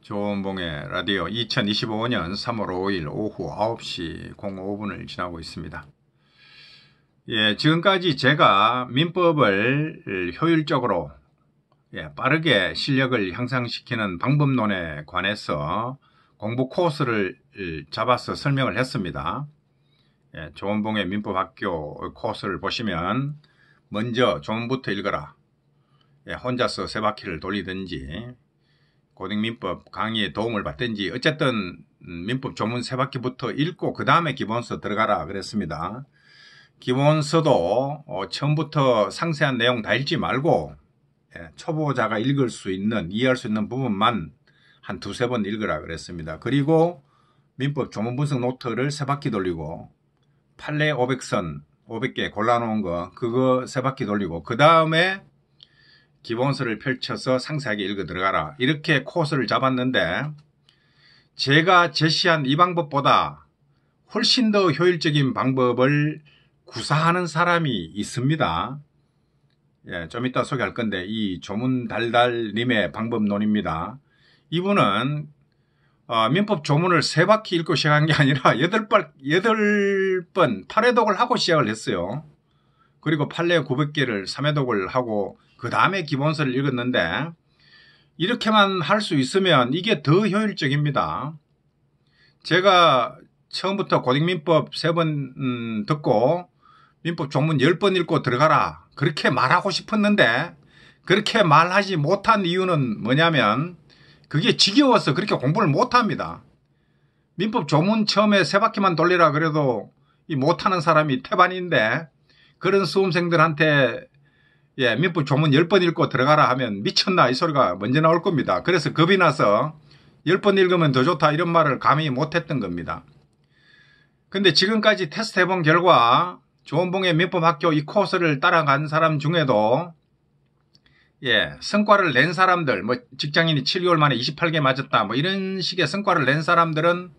조은봉의 라디오 2025년 3월 5일 오후 9시 05분을 지나고 있습니다. 지금까지 제가 민법을 효율적으로 빠르게 실력을 향상시키는 방법론에 관해서 공부 코스를 잡아서 설명을 했습니다. 조은봉의 민법학교 코스를 보시면 먼저 조문부터 읽어라. 혼자서 3바퀴를 돌리든지 고등민법 강의에 도움을 받든지 어쨌든 민법 조문 3바퀴부터 읽고 그 다음에 기본서 들어가라 그랬습니다. 기본서도 처음부터 상세한 내용 다 읽지 말고 초보자가 읽을 수 있는 이해할 수 있는 부분만 한 2-3번 읽으라 그랬습니다. 그리고 민법 조문 분석 노트를 3바퀴 돌리고 판례 500선 500개 골라놓은 거 그거 3바퀴 돌리고 그 다음에 기본서를 펼쳐서 상세하게 읽어 들어가라. 이렇게 코스를 잡았는데 제가 제시한 이 방법보다 훨씬 더 효율적인 방법을 구사하는 사람이 있습니다. 좀 이따 소개할 건데 이 조문달달님의 방법론입니다. 이분은 민법 조문을 3바퀴 읽고 시작한 게 아니라 8번 8회독을 하고 시작을 했어요. 그리고 판례 900개를 3회독을 하고 그 다음에 기본서를 읽었는데 이렇게만 할 수 있으면 이게 더 효율적입니다. 제가 처음부터 고등민법 3번 듣고 민법 조문 10번 읽고 들어가라 그렇게 말하고 싶었는데 그렇게 말하지 못한 이유는 뭐냐면 그게 지겨워서 그렇게 공부를 못합니다. 민법 조문 처음에 3바퀴만 돌리라 그래도 이 못하는 사람이 태반인데 그런 수험생들한테 민법 조문 10번 읽고 들어가라 하면 미쳤나 이 소리가 먼저 나올 겁니다. 그래서 겁이 나서 10번 읽으면 더 좋다 이런 말을 감히 못했던 겁니다. 근데 지금까지 테스트 해본 결과 조은봉의 민법학교 이 코스를 따라간 사람 중에도 성과를 낸 사람들 뭐 직장인이 7개월 만에 28개 맞았다 뭐 이런 식의 성과를 낸 사람들은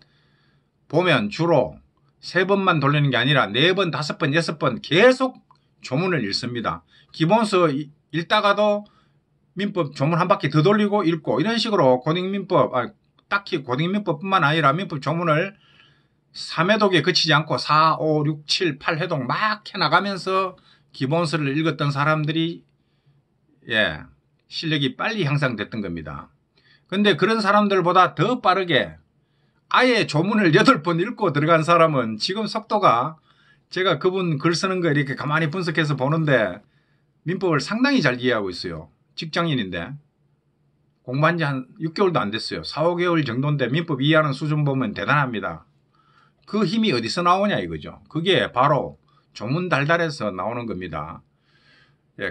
보면 주로 3번만 돌리는 게 아니라 4번, 5번, 6번 계속 조문을 읽습니다. 기본서 읽다가도 민법 조문 한 바퀴 더 돌리고 읽고 이런 식으로 고등민법 딱히 고등민법뿐만 아니라 민법 조문을 3회독에 그치지 않고 4, 5, 6, 7, 8회독 막 해나가면서 기본서를 읽었던 사람들이 실력이 빨리 향상됐던 겁니다. 근데 그런 사람들보다 더 빠르게 아예 조문을 8번 읽고 들어간 사람은 지금 속도가 제가 그분 글 쓰는 거 이렇게 가만히 분석해서 보는데 민법을 상당히 잘 이해하고 있어요. 직장인인데 공부한 지 한 6개월도 안 됐어요. 4, 5개월 정도인데 민법 이해하는 수준 보면 대단합니다. 그 힘이 어디서 나오냐 이거죠. 그게 바로 조문 달달해서 나오는 겁니다.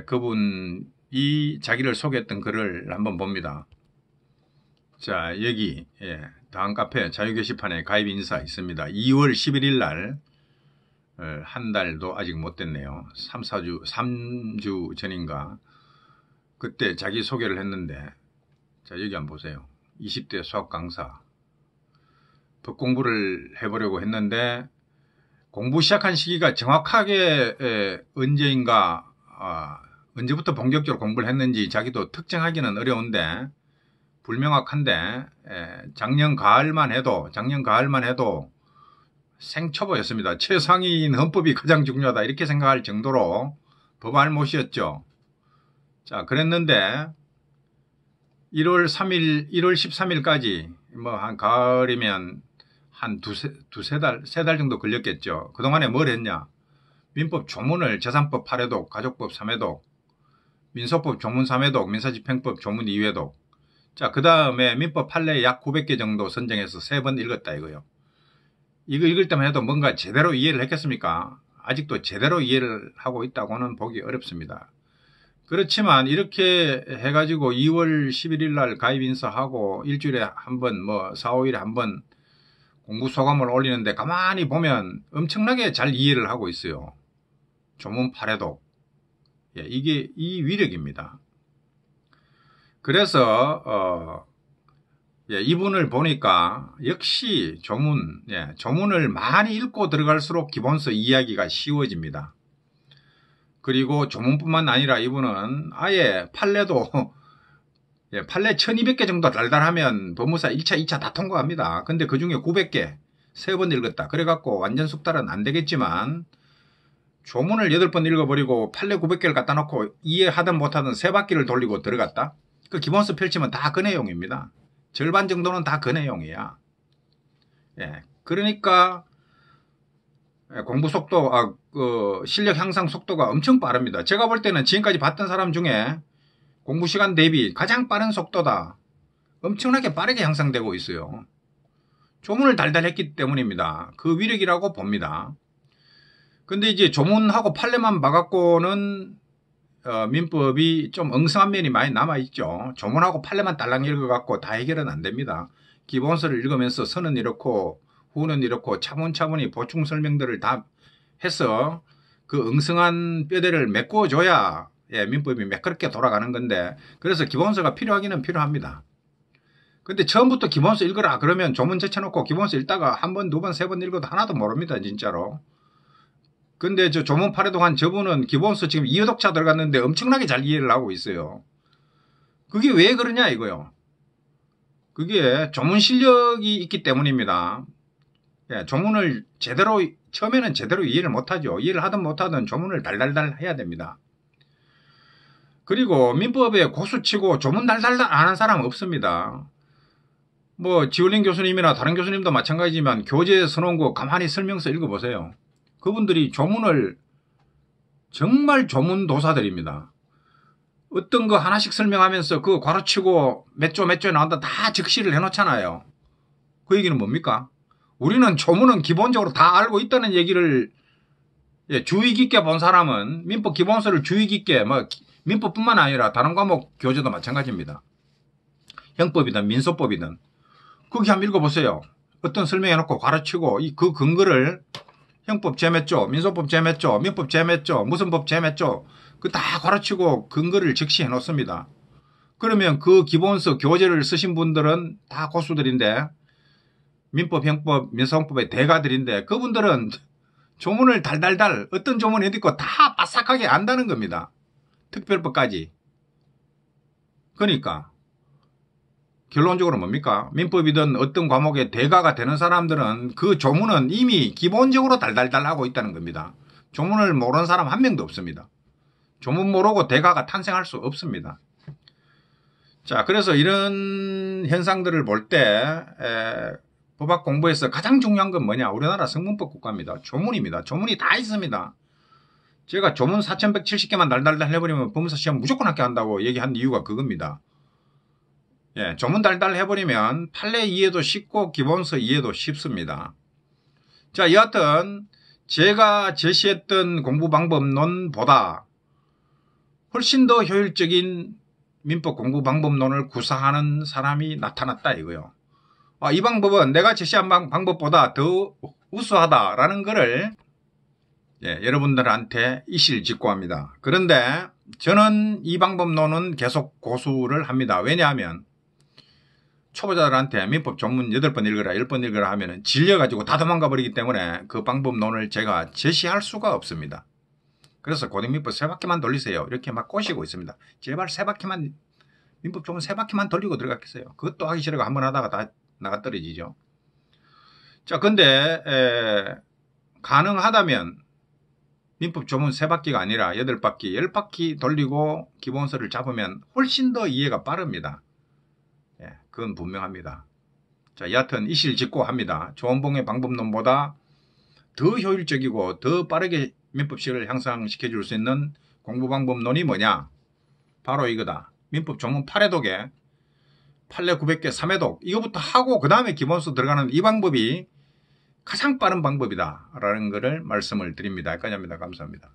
그분이 자기를 소개했던 글을 한번 봅니다. 자, 여기 다음 카페 자유 게시판에 가입 인사 있습니다. 2월 11일 날 한 달도 아직 못 됐네요. 3주 전인가 그때 자기 소개를 했는데 자 여기 한번 보세요. 20대 수학 강사 법 공부를 해보려고 했는데 공부 시작한 시기가 정확하게 언제인가 언제부터 본격적으로 공부를 했는지 자기도 특정하기는 어려운데 불명확한데 작년 가을만 해도 생초보였습니다. 최상위인 헌법이 가장 중요하다 이렇게 생각할 정도로 법알못이었죠. 자 그랬는데 1월 13일까지 뭐 한 가을이면 한 세 달 정도 걸렸겠죠. 그동안에 뭘 했냐. 민법 조문을 재산법 8회독, 가족법 3회독, 민소법 조문 3회독, 민사집행법 조문 2회독. 자, 그 다음에 민법 판례 약 900개 정도 선정해서 3번 읽었다 이거요. 이거 읽을 때만 해도 뭔가 제대로 이해를 했겠습니까? 아직도 제대로 이해를 하고 있다고는 보기 어렵습니다. 그렇지만 이렇게 해가지고 2월 11일 날 가입 인사하고 일주일에 한 번, 뭐 4, 5일에 한 번 공부 소감을 올리는데 가만히 보면 엄청나게 잘 이해를 하고 있어요. 조문 8회독. 이게 이 위력입니다. 그래서 이분을 보니까 역시 조문을 많이 읽고 들어갈수록 기본서 이야기가 쉬워집니다. 그리고 조문뿐만 아니라 이분은 아예 판례도 예, 판례 1200개 정도 달달하면 법무사 1차, 2차 다 통과합니다. 근데 그 중에 900개 3번 읽었다. 그래갖고 완전 숙달은 안 되겠지만 조문을 8번 읽어버리고 판례 900개를 갖다 놓고 이해하든 못하든 3바퀴를 돌리고 들어갔다. 그 기본서 펼치면 다 그 내용입니다. 절반 정도는 다 그 내용이야. 예, 그러니까 공부 속도, 실력 향상 속도가 엄청 빠릅니다. 제가 볼 때는 지금까지 봤던 사람 중에 공부 시간 대비 가장 빠른 속도다. 엄청나게 빠르게 향상되고 있어요. 조문을 달달했기 때문입니다. 그 위력이라고 봅니다. 근데 이제 조문하고 판례만 봐갖고는 민법이 좀 엉성한 면이 많이 남아있죠. 조문하고 판례만 딸랑 읽어갖고 다 해결은 안 됩니다. 기본서를 읽으면서 선은 이렇고 후는 이렇고 차분차분히 보충 설명들을 다 해서 그 엉성한 뼈대를 메꿔줘야 민법이 매끄럽게 돌아가는 건데, 그래서 기본서가 필요하기는 필요합니다. 근데 처음부터 기본서 읽어라 그러면 조문 제쳐놓고 기본서 읽다가 한 번, 두 번, 세 번 읽어도 하나도 모릅니다, 진짜로. 근데 저 조문 8회 동안 저분은 기본서 지금 2회독차 들어갔는데 엄청나게 잘 이해를 하고 있어요. 그게 왜 그러냐 이거요. 그게 조문 실력이 있기 때문입니다. 예, 조문을 제대로, 처음에는 제대로 이해를 못하죠. 이해를 하든 못하든 조문을 달달달 해야 됩니다. 그리고 민법에 고수치고 조문 달달달 안 하는 사람은 없습니다. 뭐 지울린 교수님이나 다른 교수님도 마찬가지지만 교재 선언고 가만히 설명서 읽어보세요. 그분들이 조문을 정말 조문 도사들입니다. 어떤 거 하나씩 설명하면서 그거 괄호치고 몇 조 나온다 다 적시를 해놓잖아요. 그 얘기는 뭡니까? 우리는 조문은 기본적으로 다 알고 있다는 얘기를, 주의 깊게 본 사람은 민법 기본서를 주의 깊게, 민법뿐만 아니라 다른 과목 교재도 마찬가지입니다. 형법이든 민소법이든 거기 한번 읽어보세요. 어떤 설명해놓고 괄호치고 그 근거를 형법 제몇조, 민소법 제몇조, 민법 제몇조, 무슨 법 제몇조 그 다 괄호치고 근거를 적시해 놓습니다. 그러면 그 기본서 교재를 쓰신 분들은 다 고수들인데, 민법, 형법, 민소법의 대가들인데 그분들은 조문을 달달달 어떤 조문 어디 있고 다 바싹하게 안다는 겁니다. 특별법까지. 그러니까 결론적으로 뭡니까? 민법이든 어떤 과목의 대가가 되는 사람들은 그 조문은 이미 기본적으로 달달달 하고 있다는 겁니다. 조문을 모르는 사람 한 명도 없습니다. 조문 모르고 대가가 탄생할 수 없습니다. 자, 그래서 이런 현상들을 볼 때 법학 공부에서 가장 중요한 건 뭐냐? 우리나라 성문법 국가입니다. 조문입니다. 조문이 다 있습니다. 제가 조문 4170개만 달달달 해버리면 법무사 시험 무조건 합격한다고 얘기한 이유가 그겁니다. 예, 조문 달달 해버리면 판례 이해도 쉽고 기본서 이해도 쉽습니다. 자, 여하튼 제가 제시했던 공부 방법론보다 훨씬 더 효율적인 민법 공부 방법론을 구사하는 사람이 나타났다 이거요. 이 방법은 내가 제시한 방법보다 더 우수하다라는 것을 여러분들한테 이실직고합니다. 그런데 저는 이 방법론은 계속 고수를 합니다. 왜냐하면 초보자들한테 민법 전문 8번 읽어라 10번 읽어라 하면 질려가지고 다 도망가 버리기 때문에 그 방법론을 제가 제시할 수가 없습니다. 그래서 고등민법 3바퀴만 돌리세요. 이렇게 막 꼬시고 있습니다. 제발 3바퀴만, 민법 조문 3바퀴만 돌리고 들어갔겠어요. 그것도 하기 싫어가 한번 하다가 다 나가 떨어지죠. 자, 근데 가능하다면 민법 조문 3바퀴가 아니라 8바퀴, 10바퀴 돌리고 기본서를 잡으면 훨씬 더 이해가 빠릅니다. 그건 분명합니다. 자, 여하튼 이실직고합니다. 조원봉의 방법론보다 더 효율적이고 더 빠르게 민법식을 향상시켜 줄 수 있는 공부 방법론이 뭐냐? 바로 이거다. 민법 조문 8회독에 판례 900개 3회독 이거부터 하고 그 다음에 기본서 들어가는 이 방법이 가장 빠른 방법이다 라는 것을 말씀을 드립니다. 여기까지 합니다. 감사합니다.